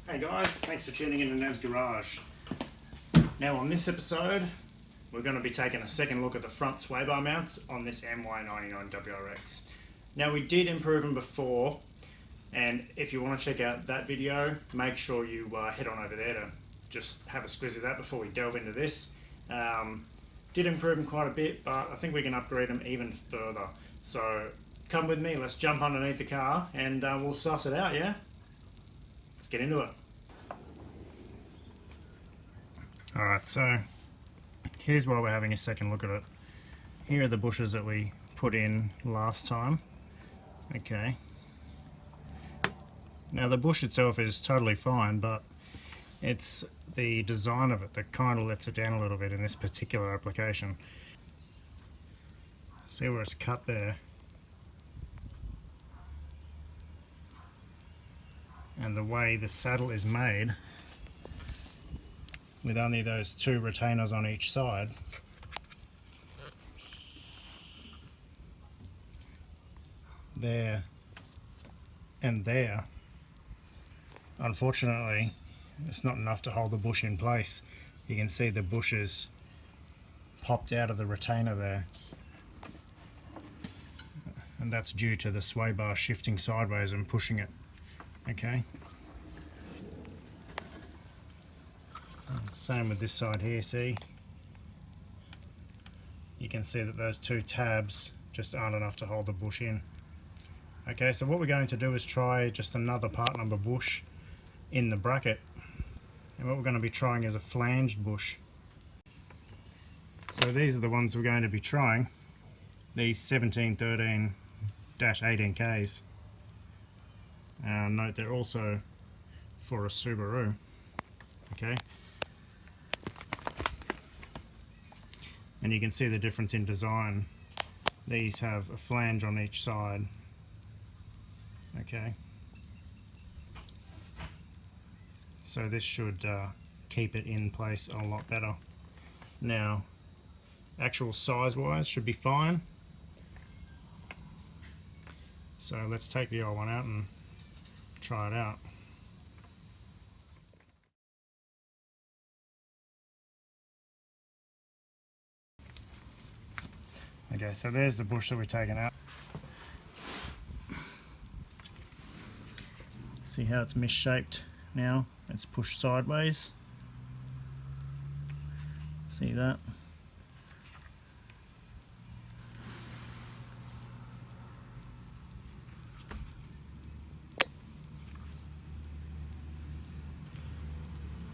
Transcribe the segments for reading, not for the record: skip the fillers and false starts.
Hey guys, thanks for tuning in to Nev's Garage. Now on this episode, we're going to be taking a second look at the front sway bar mounts on this MY99 WRX. Now we did improve them before, and if you want to check out that video, make sure you head on over there to just have a squiz of that before we delve into this. Did improve them quite a bit, but I think we can upgrade them even further. So come with me, let's jump underneath the car and we'll suss it out, yeah? Let's get into it. Alright, so here's why we're having a second look at it. Here are the bushes that we put in last time. Okay. Now the bush itself is totally fine, but it's the design of it that kind of lets it down a little bit in this particular application. See where it's cut there? And the way the saddle is made, with only those two retainers on each side, there and there, unfortunately it's not enough to hold the bush in place. You can see the bushes popped out of the retainer there, and that's due to the sway bar shifting sideways and pushing it. Okay. Same with this side here, see? You can see that those two tabs just aren't enough to hold the bush in. Okay, so what we're going to do is try just another part number bush in the bracket. And what we're going to be trying is a flanged bush. So these are the ones we're going to be trying. These 1713-18Ks. Note they're also for a Subaru. Okay. And you can see the difference in design. These have a flange on each side. Okay. So this should keep it in place a lot better. Now, actual size wise should be fine. So let's take the old one out and try it out. Okay, so there's the bush that we're taking out. See how it's misshaped now? It's pushed sideways. See that?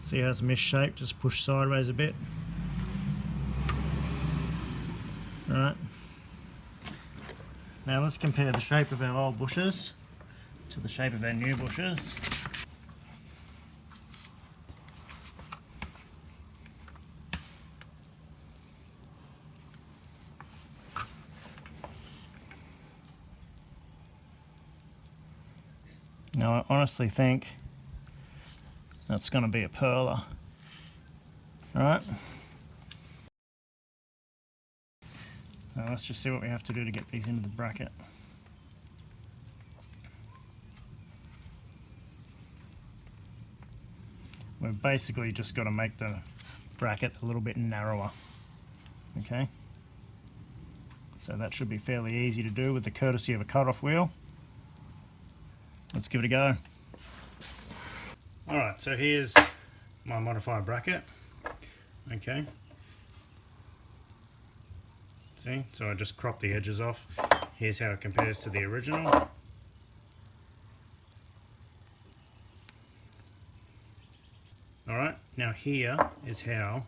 See how it's misshaped, just pushed sideways a bit. Alright. Now let's compare the shape of our old bushes to the shape of our new bushes. Now I honestly think that's going to be a perler. Alright. Now let's just see what we have to do to get these into the bracket. We've basically just got to make the bracket a little bit narrower. Okay. So that should be fairly easy to do with the courtesy of a cut-off wheel. Let's give it a go. Alright, so here's my modified bracket. Okay. See, so I just cropped the edges off. Here's how it compares to the original. Alright, now here is how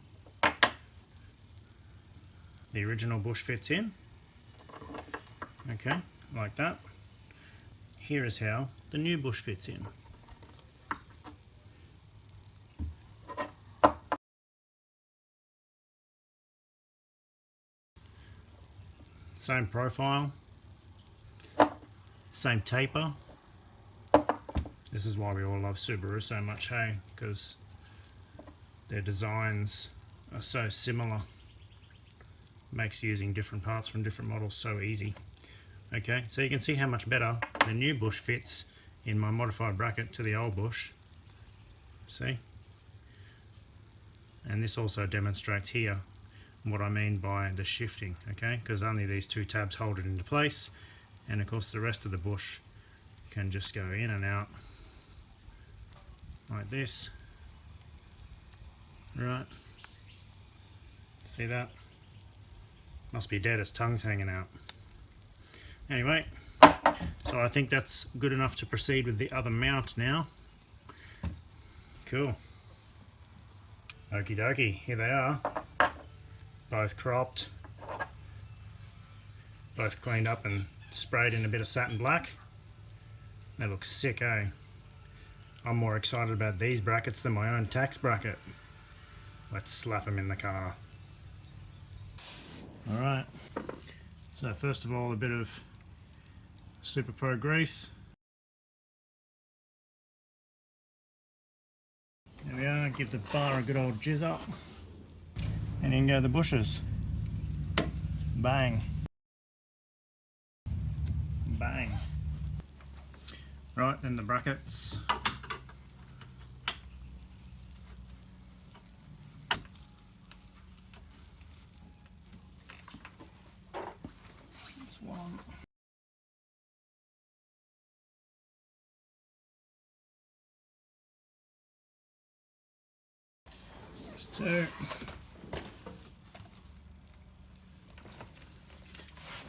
the original bush fits in. Okay, like that. Here is how the new bush fits in. Same profile, same taper. This is why we all love Subaru so much, hey, because their designs are so similar. Makes using different parts from different models so easy. Okay, so you can see how much better the new bush fits in my modified bracket to the old bush. see? And this also demonstrates here what I mean by the shifting, okay? Because only these two tabs hold it into place, and of course the rest of the bush can just go in and out like this. Right, see that? Must be dead, its tongue's hanging out. Anyway, so I think that's good enough to proceed with the other mount now. Cool. Okie dokie, here they are. Both cropped, both cleaned up and sprayed in a bit of satin black. They look sick, eh? I'm more excited about these brackets than my own tax bracket. Let's slap them in the car. Alright, so first of all a bit of Superpro grease. There we are, give the bar a good old jizz up. And in go the bushes. Bang. Bang. Right, then the brackets. That's one. That's two.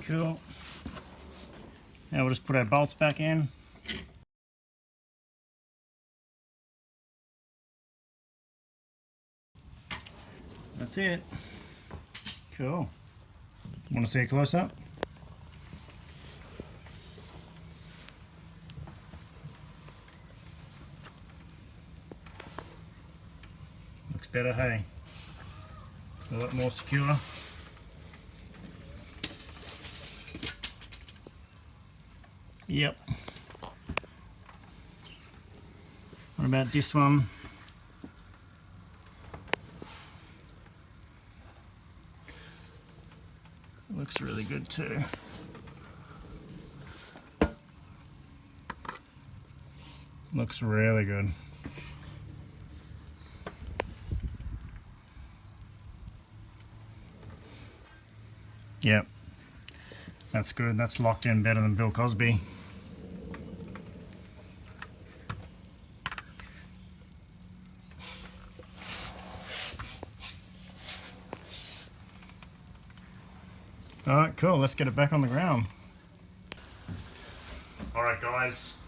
Cool. Now we'll just put our bolts back in. That's it. Cool. Want to see a close up? Looks better, hey? A lot more secure. Yep. What about this one? Looks really good too. Looks really good. Yep. That's good. That's locked in better than Bill Cosby. Alright, cool, let's get it back on the ground. Alright guys,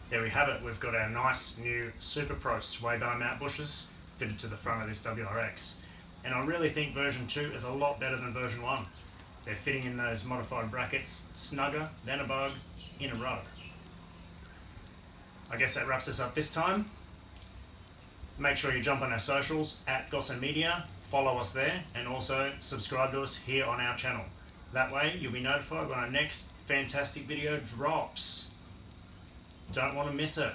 there we have it. We've got our nice new Superpro sway bar mount bushes fitted to the front of this WRX. And I really think version 2 is a lot better than version 1. They're fitting in those modified brackets snugger than a bug in a rug. I guess that wraps us up this time. Make sure you jump on our socials at Gossen Media, follow us there, and also subscribe to us here on our channel. That way you'll be notified when our next fantastic video drops. Don't want to miss it.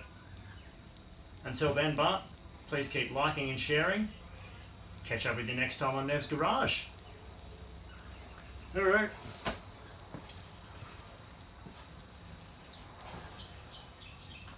Until then, but please keep liking and sharing. Catch up with you next time on Nev's Garage. Alright.